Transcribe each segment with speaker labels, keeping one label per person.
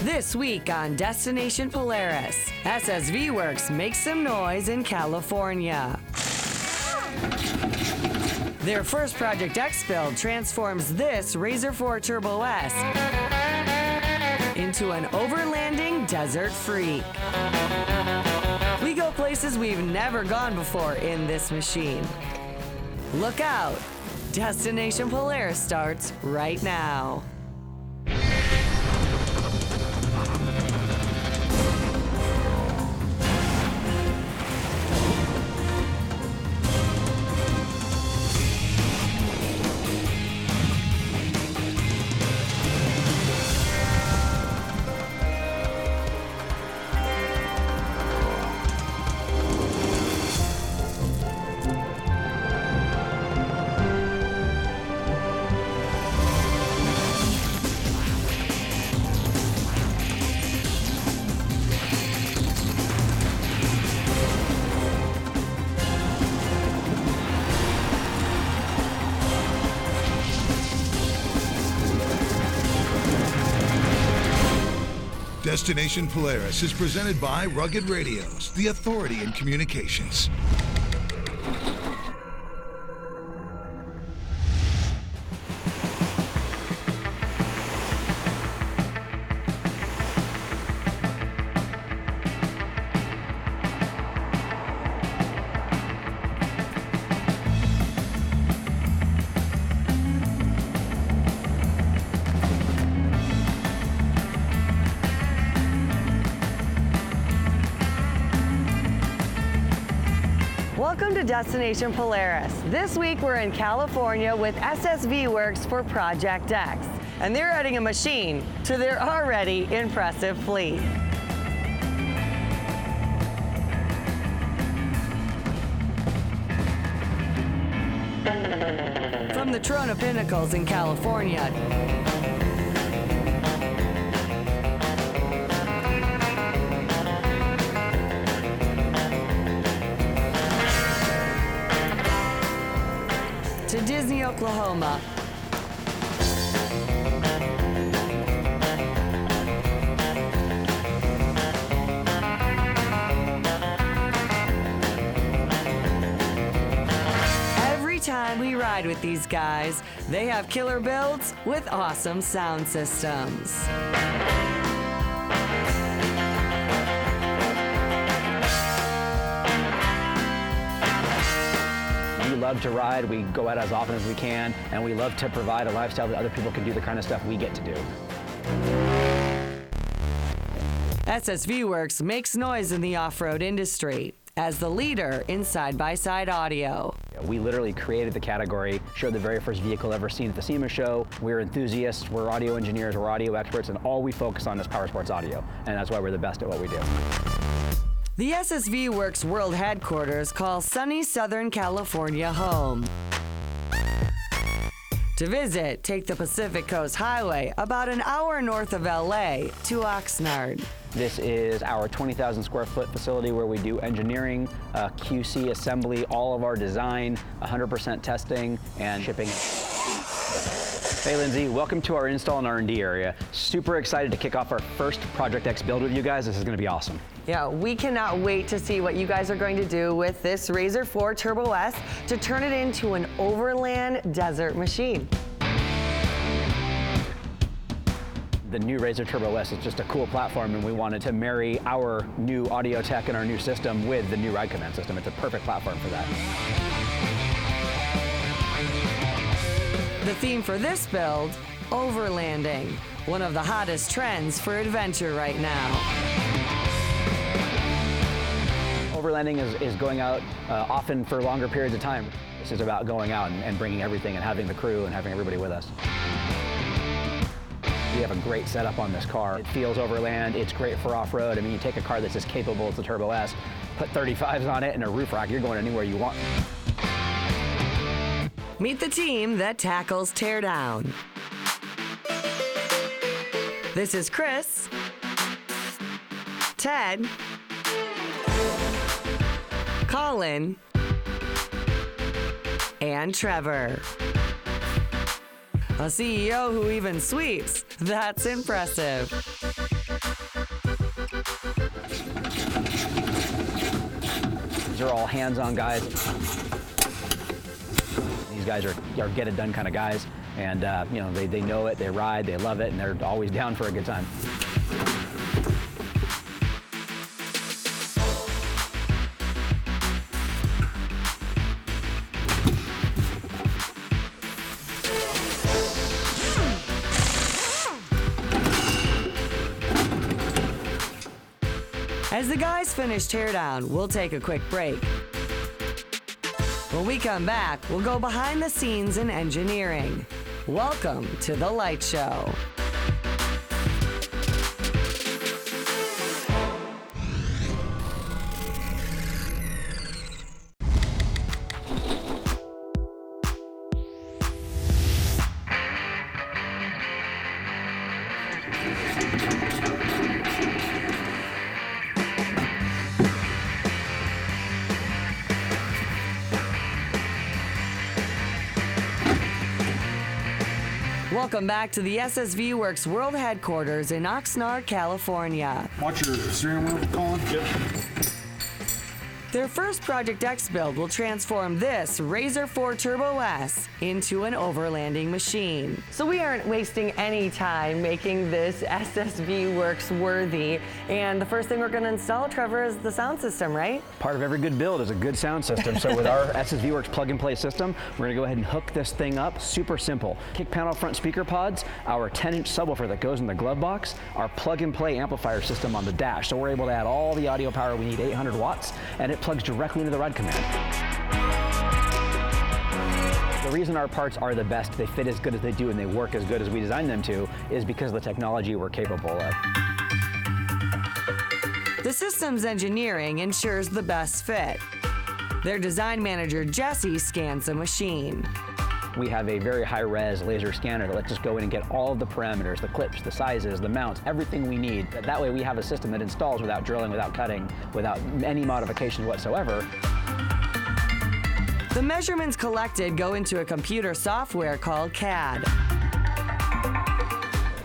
Speaker 1: This week on Destination Polaris, SSV Works makes some noise in California. Their first Project X build transforms this Razor 4 Turbo S into an overlanding desert freak. We go places we've never gone before in this machine. Look out! Destination Polaris starts right now.
Speaker 2: Destination Polaris is presented by Rugged Radios, the authority in communications.
Speaker 1: Welcome to Destination Polaris. This week we're in California with SSV Works for Project X, and they're adding a machine to their already impressive fleet. From the Trona Pinnacles in California to Disney, Oklahoma, every time we ride with these guys, they have killer builds with awesome sound systems.
Speaker 3: We love to ride, we go out as often as we can, and we love to provide a lifestyle that other people can do the kind of stuff we get to do.
Speaker 1: SSV Works makes noise in the off-road industry as the leader in side-by-side audio.
Speaker 3: We literally created the category, showed the very first vehicle ever seen at the SEMA show. We're enthusiasts, we're audio engineers, we're audio experts, and all we focus on is power sports audio, and that's why we're the best at what we do.
Speaker 1: The SSV Works World Headquarters call sunny Southern California home. To visit, take the Pacific Coast Highway about an hour north of LA to Oxnard.
Speaker 3: This is our 20,000 square foot facility where we do engineering, QC assembly, all of our design, 100% testing, and shipping. Hey Lindsay, welcome to our install and R&D area. Super excited to kick off our first Project X build with you guys. This is going to be awesome.
Speaker 1: Yeah, we cannot wait to see what you guys are going to do with this Razor 4 Turbo S to turn it into an overland desert machine.
Speaker 3: The new Razor Turbo S is just a cool platform, and we wanted to marry our new audio tech and our new system with the new ride command system. It's a perfect platform for that.
Speaker 1: The theme for this build, overlanding, one of the hottest trends for adventure right now.
Speaker 3: Overlanding is going out often for longer periods of time. This is about going out and bringing everything and having the crew and having everybody with us. We have a great setup on this car. It feels overland, it's great for off-road. I mean, you take a car that's as capable as the Turbo S, put 35s on it and a roof rack, you're going anywhere you want.
Speaker 1: Meet the team that tackles teardown. This is Chris, Ted, Colin, and Trevor. A CEO who even sweeps. That's impressive.
Speaker 3: These are all hands-on guys. These guys are get-it-done kind of guys, and you know, they know it, they ride, they love it, and they're always down for a good time.
Speaker 1: As the guys finish teardown, we'll take a quick break. When we come back, we'll go behind the scenes in engineering. Welcome to the Light Show. Welcome back to the SSV Works World Headquarters in Oxnard, California.
Speaker 4: Watch your steering wheel, Colin. Yep.
Speaker 1: Their first Project X build will transform this Razor 4 Turbo S into an overlanding machine. So we aren't wasting any time making this SSV Works worthy. And the first thing we're going to install, Trevor, is the sound system, right?
Speaker 3: Part of every good build is a good sound system. So with our SSV Works plug-and-play system, we're going to go ahead and hook this thing up. Super simple. Kick panel front speaker pods, our 10-inch subwoofer that goes in the glove box, our plug-and-play amplifier system on the dash. So we're able to add all the audio power we need, 800 watts, and it plugs directly into the ride command. The reason our parts are the best, they fit as good as they do, and they work as good as we designed them to, is because of the technology we're capable of.
Speaker 1: The system's engineering ensures the best fit. Their design manager, Jesse, scans the machine.
Speaker 3: We have a very high-res laser scanner that lets us go in and get all of the parameters, the clips, the sizes, the mounts, everything we need. That way we have a system that installs without drilling, without cutting, without any modification whatsoever.
Speaker 1: The measurements collected go into a computer software called CAD.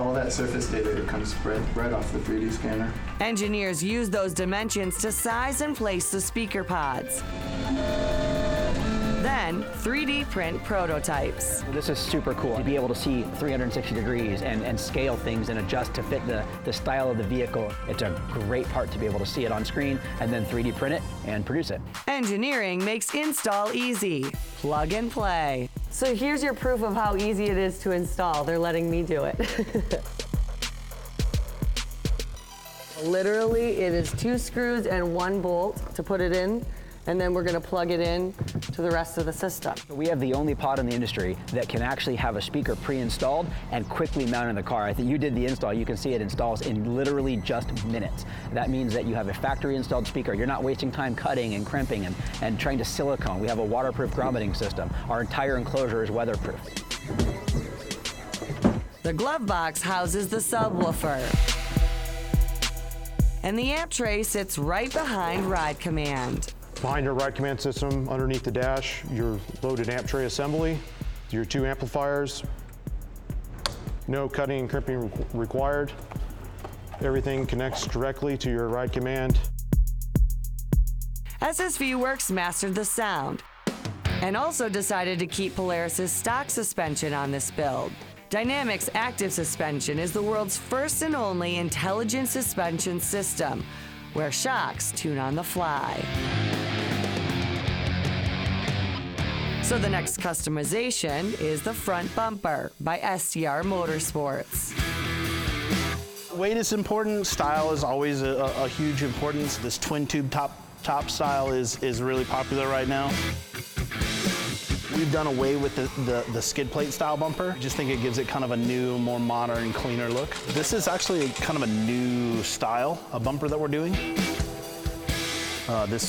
Speaker 5: All that surface data comes right off the 3D scanner.
Speaker 1: Engineers use those dimensions to size and place the speaker pods. Then 3D print prototypes.
Speaker 3: This is super cool to be able to see 360 degrees and scale things and adjust to fit the style of the vehicle. It's a great part to be able to see it on screen and then 3D print it and produce it.
Speaker 1: Engineering makes install easy. Plug and play. So here's your proof of how easy it is to install. They're letting me do it. Literally, it is 2 screws and 1 bolt to put it in, and then we're gonna plug it in to the rest of the system.
Speaker 3: We have the only pod in the industry that can actually have a speaker pre-installed and quickly mount in the car. I think you did the install. You can see it installs in literally just minutes. That means that you have a factory installed speaker. You're not wasting time cutting and crimping and trying to silicone. We have a waterproof grommeting system. Our entire enclosure is weatherproof.
Speaker 1: The glove box houses the subwoofer. And the amp tray sits right behind Ride Command.
Speaker 6: Behind your ride command system, underneath the dash, your loaded amp tray assembly, your 2 amplifiers, no cutting and crimping required. Everything connects directly to your ride command.
Speaker 1: SSV Works mastered the sound and also decided to keep Polaris's stock suspension on this build. Dynamics Active Suspension is the world's first and only intelligent suspension system where shocks tune on the fly. So the next customization is the front bumper by STR Motorsports.
Speaker 7: Weight is important. Style is always a huge importance. This twin tube top style is really popular right now. We've done away with the skid plate style bumper. I just think it gives it kind of a new, more modern, cleaner look. This is actually kind of a new style, a bumper that we're doing.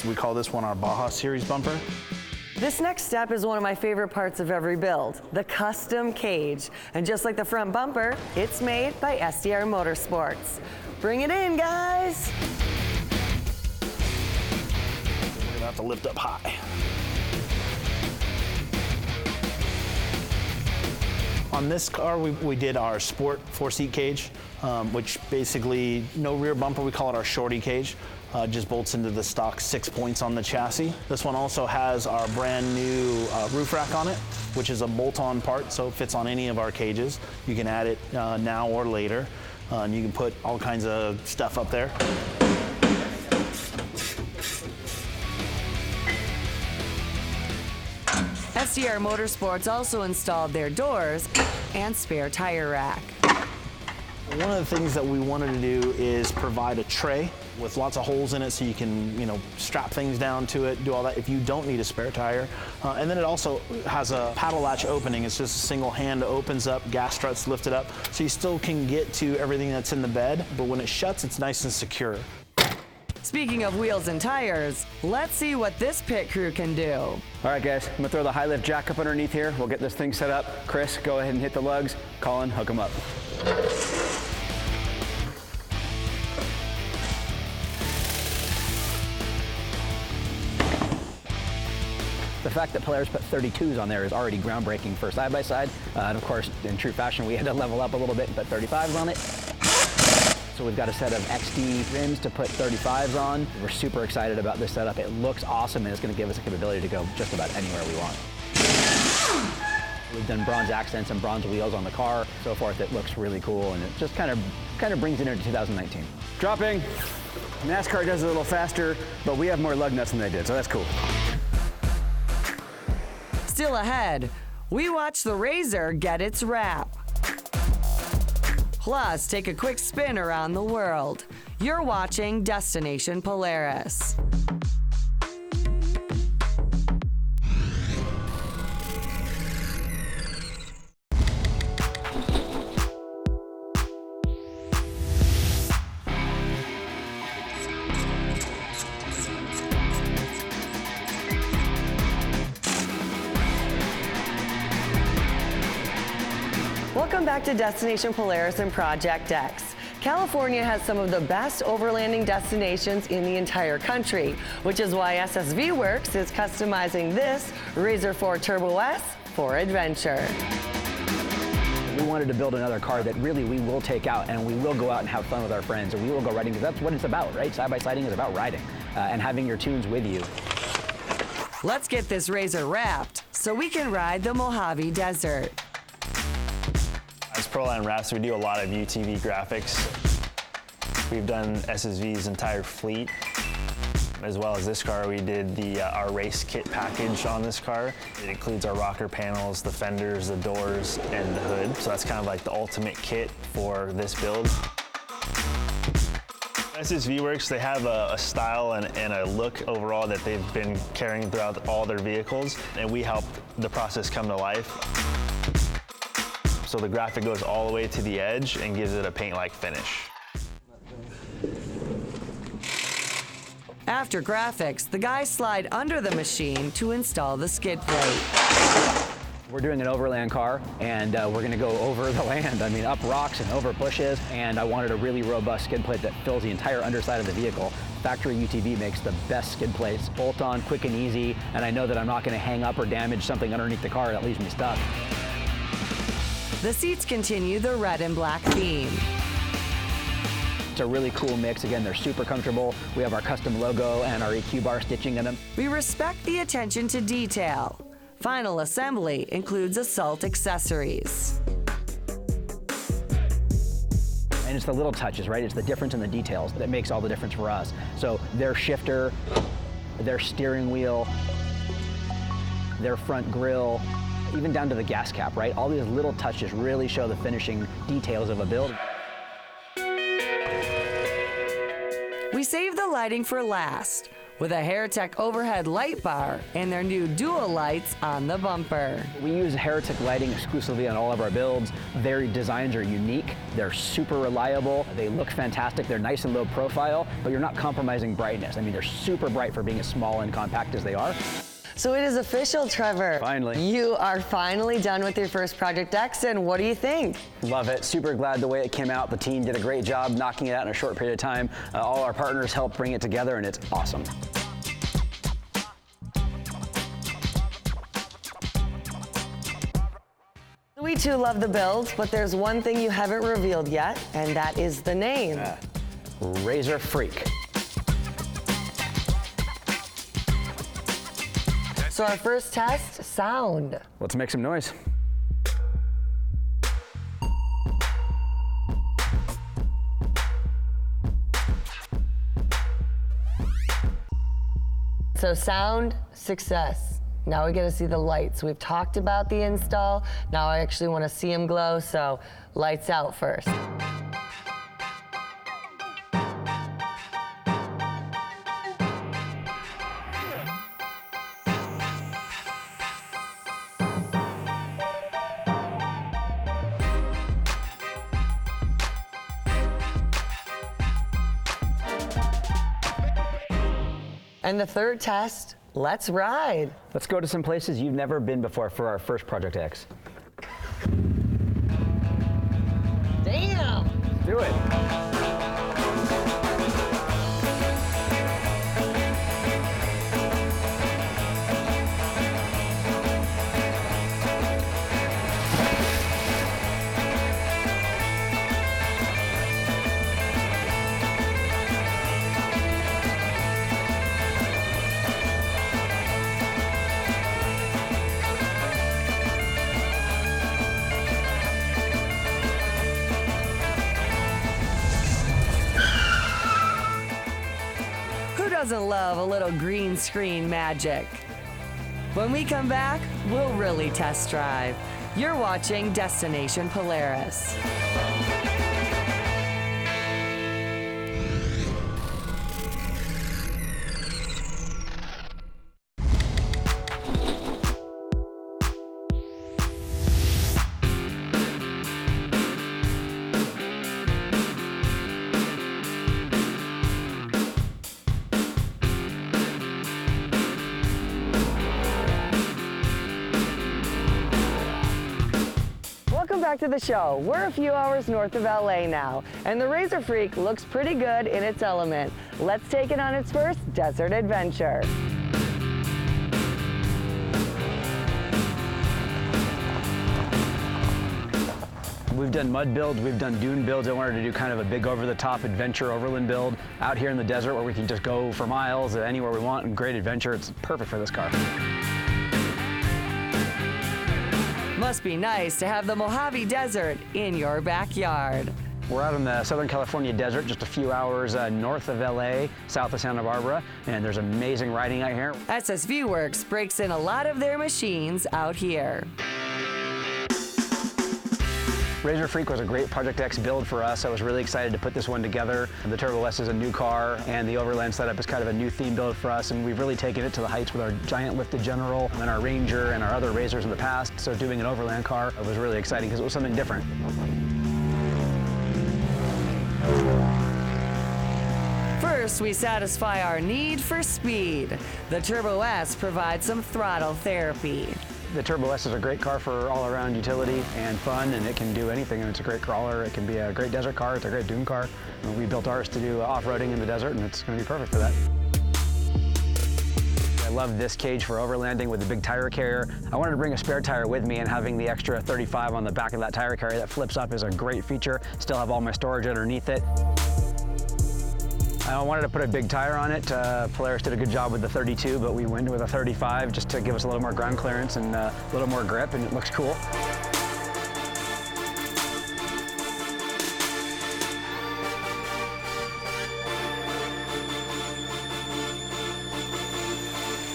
Speaker 7: We call this one our Baja Series bumper.
Speaker 1: This next step is one of my favorite parts of every build, the custom cage. And just like the front bumper, it's made by STR Motorsports. Bring it in, guys.
Speaker 7: We're gonna have to lift up high. On this car, we did our sport 4-seat cage, which basically no rear bumper. We call it our shorty cage. just bolts into the stock 6 points on the chassis. This one also has our brand new roof rack on it, which is a bolt-on part, so it fits on any of our cages. You can add it now or later, and you can put all kinds of stuff up there.
Speaker 1: SDR Motorsports also installed their doors and spare tire rack.
Speaker 7: One of the things that we wanted to do is provide a tray with lots of holes in it so you can, strap things down to it, do all that if you don't need a spare tire. And then it also has a paddle latch opening. It's just a single hand opens up, gas struts lifted up, so you still can get to everything that's in the bed, but when it shuts, it's nice and secure.
Speaker 1: Speaking of wheels and tires, let's see what this pit crew can do.
Speaker 3: All right, guys, I'm gonna throw the high lift jack up underneath here. We'll get this thing set up. Chris, go ahead and hit the lugs. Colin, hook them up. The fact that Polaris put 32s on there is already groundbreaking for side-by-side. And of course, in true fashion, we had to level up a little bit and put 35s on it. So we've got a set of XD rims to put 35s on. We're super excited about this setup. It looks awesome, and it's going to give us the capability to go just about anywhere we want. We've done bronze accents and bronze wheels on the car, so forth. It looks really cool, and it just kind of brings it into 2019. Dropping. NASCAR does it a little faster, but we have more lug nuts than they did, so that's cool.
Speaker 1: Still ahead, we watch the Razor get its wrap. Plus, take a quick spin around the world. You're watching Destination Polaris. Welcome back to Destination Polaris and Project X. California has some of the best overlanding destinations in the entire country, which is why SSV Works is customizing this Razor 4 Turbo S for adventure.
Speaker 3: We wanted to build another car that really we will take out, and we will go out and have fun with our friends, and we will go riding, because that's what it's about, right? Side-by-siding is about riding and having your tunes with you.
Speaker 1: Let's get this Razor wrapped so we can ride the Mojave Desert.
Speaker 8: As Proline Wraps, we do a lot of UTV graphics. We've done SSV's entire fleet. As well as this car, we did our race kit package on this car. It includes our rocker panels, the fenders, the doors, and the hood. So that's kind of like the ultimate kit for this build. SSV Works, they have a style and a look overall that they've been carrying throughout all their vehicles, and we help the process come to life. So the graphic goes all the way to the edge and gives it a paint-like finish.
Speaker 1: After graphics, the guys slide under the machine to install the skid plate.
Speaker 3: We're doing an overland car, and we're gonna go over the land. I mean, up rocks and over bushes, and I wanted a really robust skid plate that fills the entire underside of the vehicle. Factory UTV makes the best skid plates, bolt on, quick and easy, and I know that I'm not gonna hang up or damage something underneath the car that leaves me stuck.
Speaker 1: The seats continue the red and black theme.
Speaker 3: It's a really cool mix. Again, they're super comfortable. We have our custom logo and our EQ bar stitching in them.
Speaker 1: We respect the attention to detail. Final assembly includes Assault accessories.
Speaker 3: And it's the little touches, right? It's the difference in the details that makes all the difference for us. So their shifter, their steering wheel, their front grille, even down to the gas cap, right? All these little touches really show the finishing details of a build.
Speaker 1: We save the lighting for last with a Heretic overhead light bar and their new dual lights on the bumper.
Speaker 3: We use Heretic lighting exclusively on all of our builds. Their designs are unique. They're super reliable. They look fantastic. They're nice and low profile, but you're not compromising brightness. I mean, they're super bright for being as small and compact as they are.
Speaker 1: So it is official, Trevor.
Speaker 3: Finally.
Speaker 1: You are finally done with your first Project X, and what do you think?
Speaker 3: Love it. Super glad the way it came out. The team did a great job knocking it out in a short period of time. All our partners helped bring it together, and it's awesome.
Speaker 1: We too love the build, but there's one thing you haven't revealed yet, and that is the name.
Speaker 3: Razor Freak.
Speaker 1: So our first test, sound.
Speaker 3: Let's make some noise.
Speaker 1: So sound, success. Now we get to see the lights. We've talked about the install. Now I actually want to see them glow, so lights out first. And the third test, let's ride.
Speaker 3: Let's go to some places you've never been before for our first Project X.
Speaker 1: Damn!
Speaker 3: Do it.
Speaker 1: Doesn't love a little green screen magic? When we come back, we'll really test drive. You're watching Destination Polaris. Back to the show. We're a few hours north of LA now, and the Razor Freak looks pretty good in its element. Let's take it on its first desert adventure.
Speaker 3: We've done mud builds, we've done dune builds. I wanted to do kind of a big over-the-top adventure overland build out here in the desert where we can just go for miles anywhere we want and great adventure. It's perfect for this car.
Speaker 1: Must be nice to have the Mojave Desert in your backyard.
Speaker 3: We're out in the Southern California desert, just a few hours north of LA, south of Santa Barbara, and there's amazing riding out here.
Speaker 1: SSV Works breaks in a lot of their machines out here.
Speaker 3: Razor Freak was a great Project X build for us. I was really excited to put this one together. The Turbo S is a new car, and the Overland setup is kind of a new theme build for us, and we've really taken it to the heights with our giant lifted General and our Ranger and our other Razors in the past. So doing an Overland car was really exciting because it was something different.
Speaker 1: First, we satisfy our need for speed. The Turbo S provides some throttle therapy.
Speaker 3: The Turbo S is a great car for all-around utility and fun, and it can do anything, and it's a great crawler. It can be a great desert car. It's a great dune car. And we built ours to do off-roading in the desert, and it's going to be perfect for that. I love this cage for overlanding with the big tire carrier. I wanted to bring a spare tire with me, and having the extra 35 on the back of that tire carrier that flips up is a great feature. Still have all my storage underneath it. I wanted to put a big tire on it. Polaris did a good job with the 32, but we went with a 35 just to give us a little more ground clearance and a little more grip, and it looks cool.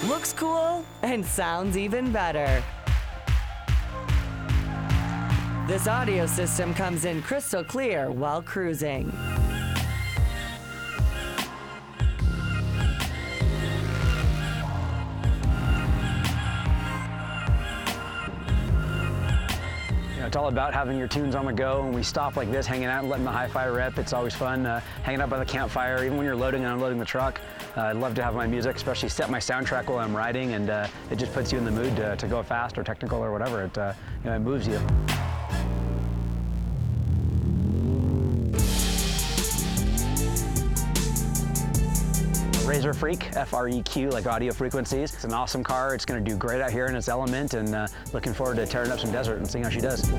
Speaker 1: Looks cool and sounds even better. This audio system comes in crystal clear while cruising.
Speaker 3: It's all about having your tunes on the go, and we stop like this, hanging out and letting the hi-fi rip. It's always fun hanging out by the campfire, even when you're loading and unloading the truck. I love to have my music, especially set my soundtrack while I'm riding, and it just puts you in the mood to go fast or technical or whatever. It moves you. Razor Freak, F-R-E-Q, like audio frequencies. It's an awesome car. It's going to do great out here in its element, and looking forward to tearing up some desert and seeing how she does.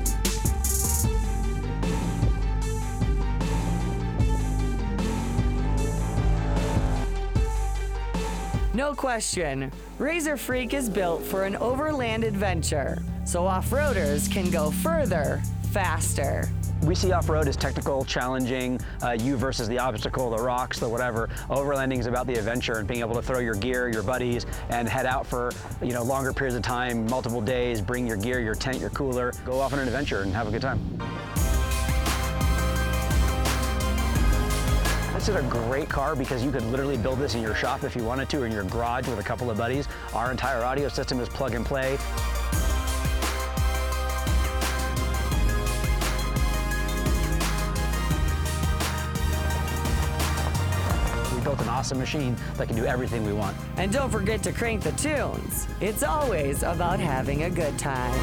Speaker 1: No question, Razor Freak is built for an overland adventure, so off-roaders can go further, faster.
Speaker 3: We see off-road as technical, challenging, you versus the obstacle, the rocks, the whatever. Overlanding is about the adventure and being able to throw your gear, your buddies, and head out for longer periods of time, multiple days, bring your gear, your tent, your cooler, go off on an adventure and have a good time. This is a great car because you could literally build this in your shop if you wanted to, or in your garage with a couple of buddies. Our entire audio system is plug and play. We built an awesome machine that can do everything we want.
Speaker 1: And don't forget to crank the tunes. It's always about having a good time.